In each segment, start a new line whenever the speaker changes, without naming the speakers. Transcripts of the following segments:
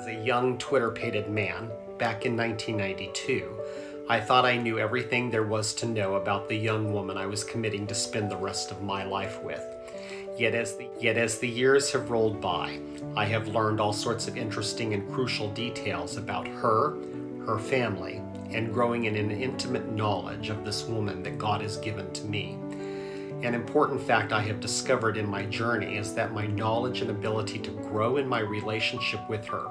As a young Twitter-pated man, back in 1992, I thought I knew everything there was to know about the young woman I was committing to spend the rest of my life with. Yet as the years have rolled by, I have learned all sorts of interesting and crucial details about her family, and growing in an intimate knowledge of this woman that God has given to me. An important fact I have discovered in my journey is that my knowledge and ability to grow in my relationship with her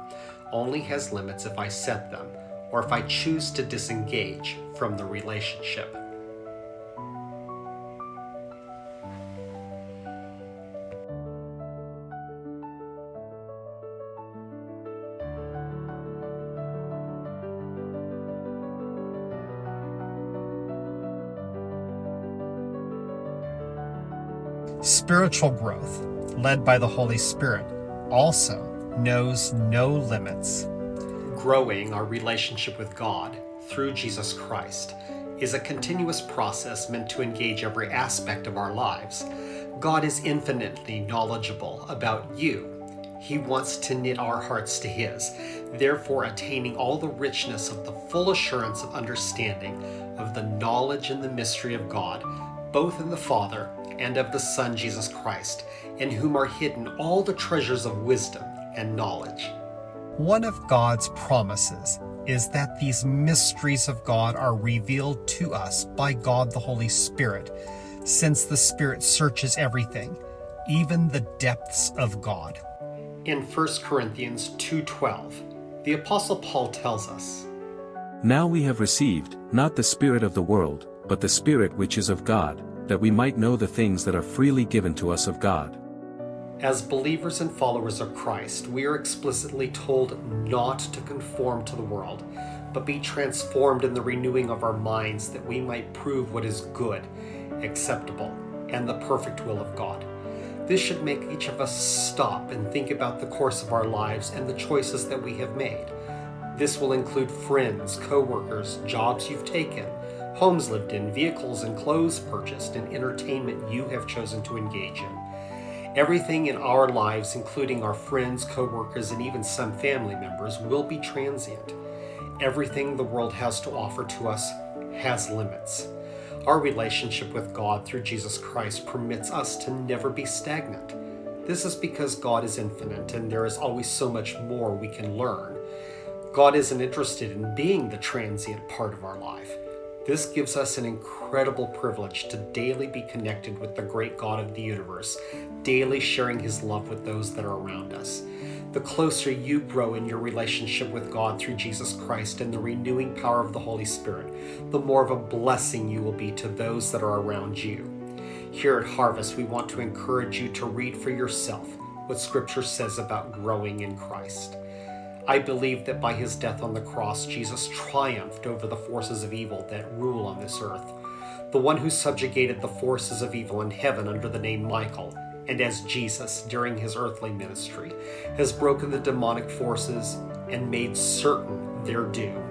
only has limits if I set them, or if I choose to disengage from the relationship. Spiritual growth, led by the Holy Spirit, also knows no limits. Growing our relationship with God through Jesus Christ is a continuous process meant to engage every aspect of our lives. God is infinitely knowledgeable about you. He wants to knit our hearts to His, therefore attaining all the richness of the full assurance of understanding of the knowledge and the mystery of God, both in the Father and of the Son Jesus Christ, in whom are hidden all the treasures of wisdom and knowledge. One of God's promises is that these mysteries of God are revealed to us by God the Holy Spirit, since the Spirit searches everything, even the depths of God. In 1 Corinthians 2:12, the Apostle Paul tells us,
"Now we have received, not the spirit of the world, but the Spirit which is of God, that we might know the things that are freely given to us of God."
As believers and followers of Christ, we are explicitly told not to conform to the world, but be transformed in the renewing of our minds, that we might prove what is good, acceptable, and the perfect will of God. This should make each of us stop and think about the course of our lives and the choices that we have made. This will include friends, co-workers, jobs you've taken, homes lived in, vehicles and clothes purchased, and entertainment you have chosen to engage in. Everything in our lives, including our friends, co-workers, and even some family members, will be transient. Everything the world has to offer to us has limits. Our relationship with God through Jesus Christ permits us to never be stagnant. This is because God is infinite and there is always so much more we can learn. God isn't interested in being the transient part of our life. This gives us an incredible privilege to daily be connected with the great God of the universe, daily sharing His love with those that are around us. The closer you grow in your relationship with God through Jesus Christ and the renewing power of the Holy Spirit, the more of a blessing you will be to those that are around you. Here at Harvest, we want to encourage you to read for yourself what Scripture says about growing in Christ. I believe that by His death on the cross, Jesus triumphed over the forces of evil that rule on this earth. The one who subjugated the forces of evil in heaven under the name Michael, and as Jesus during His earthly ministry, has broken the demonic forces and made certain their doom.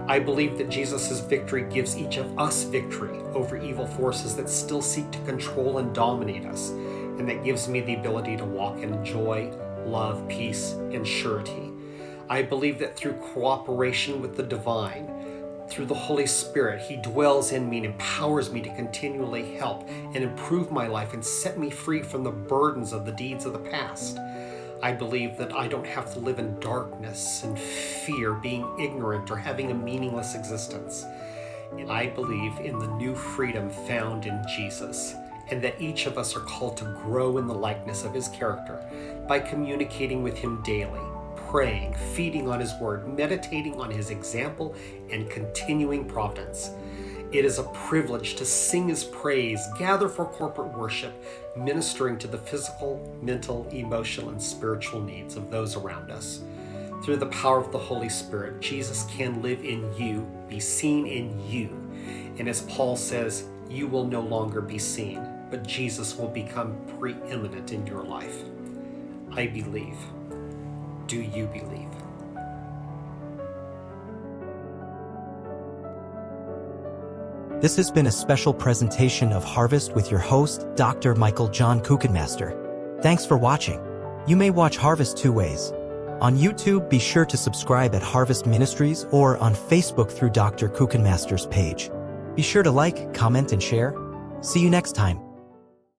I believe that Jesus' victory gives each of us victory over evil forces that still seek to control and dominate us, and that gives me the ability to walk in joy, love, peace, and surety. I believe that through cooperation with the divine, through the Holy Spirit, He dwells in me and empowers me to continually help and improve my life and set me free from the burdens of the deeds of the past. I believe that I don't have to live in darkness and fear, being ignorant or having a meaningless existence. I believe in the new freedom found in Jesus, and that each of us are called to grow in the likeness of His character by communicating with Him daily, praying, feeding on His word, meditating on His example, and continuing providence. It is a privilege to sing His praise, gather for corporate worship, ministering to the physical, mental, emotional, and spiritual needs of those around us. Through the power of the Holy Spirit, Jesus can live in you, be seen in you. And as Paul says, you will no longer be seen, but Jesus will become preeminent in your life. I believe. Do you believe?
This has been a special presentation of Harvest with your host, Dr. Michael John Kuchenmaster. Thanks for watching. You may watch Harvest two ways. On YouTube, be sure to subscribe at Harvest Ministries or on Facebook through Dr. Kuchenmaster's page. Be sure to like, comment, and share. See you next time.